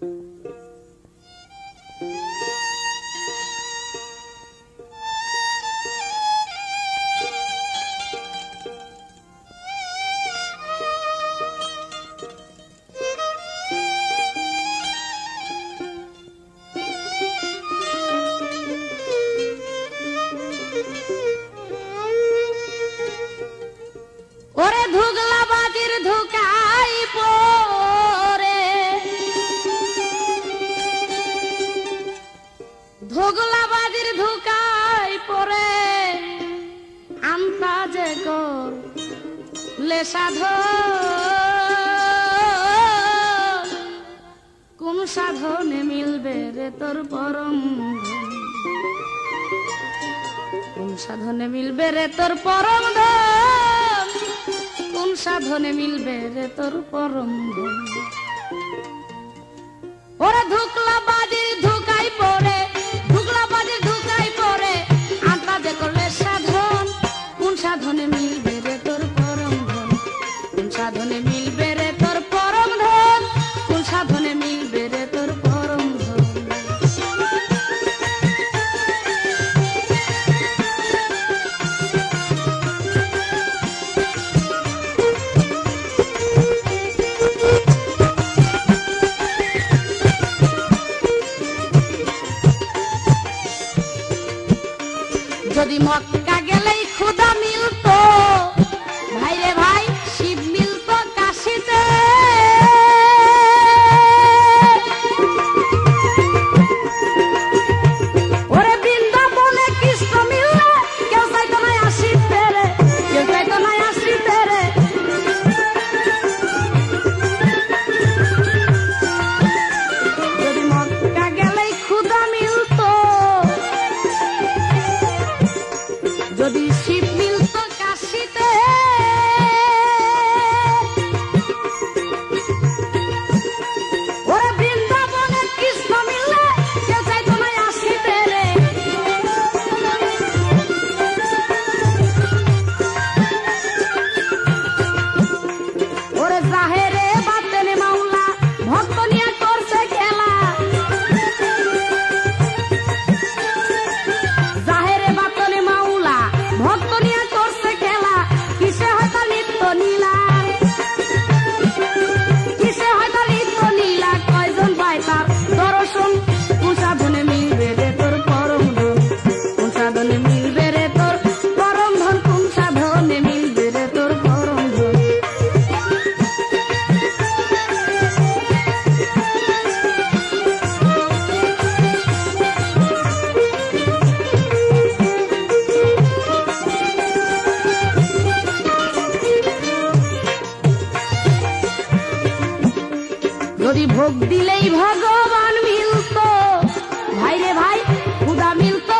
ওরে ধুগলা বাজির ধুকাই পরে, ধুগলা বাজির ধুকাই পরে আন্তা যে কর লে সাধন, কোন সাধনে মিলবে রে তোর পরম ধন, কোন সাধনে মিলবে রে তোর পরম ধন, কোন সাধনে মিলবে রে তোর পরম ধন। ওরে ধুকলা বাজির ধুকাই পরে, ধুকলা বাজির ধুকাই পরে আন্তা যে করলে সাধন, কোন সাধনে মিলবে রে তোর পরম ধন, কোন সাধনে মিলবে রে তোর পরম ধন, কোন সাধনে মিলবে রে তোর পরম ধন। যদি মক্কা গেলেই খুদা মিলতো, ভাই রে ভাই শিব মিলতো কাশিতে, ওরে বৃন্দাবনে কৃষ্ণ মিললে কেউ চাইতো না আসিতে রে, কেউ চাইতো না আসিতে রে। যদি মক্কা গেলেই খুদা মিলতো, যদি শিব মিলত কাশিতে, ওরে বৃন্দাবনের কৃষ্ণ মিললে কেউ চাইতো না আসিতে রে। ওরে জাহেরে বাতেনে মাওলা ভক্ত নিয়ে করছে খেলা, জাহেরে বাতনে মাওলা ভক্ত নিয়ে করছে খেলা, কিসে হয়তো নিত্য নীলা, কিসে হয়তো নিত্য নীলা, কয়জন পায় তার দর্শন, কোন সাধনে মিলবে রে তোর পরম ধন, কোন সাধনে মিলবে রে তোর পরম ধন, কোন সাধনে মিলবে রে তোর পরম ধন। যদি ভোগ দিলেই ভগবান মিলতো, ভাই রে ভাই খুদা মিলতো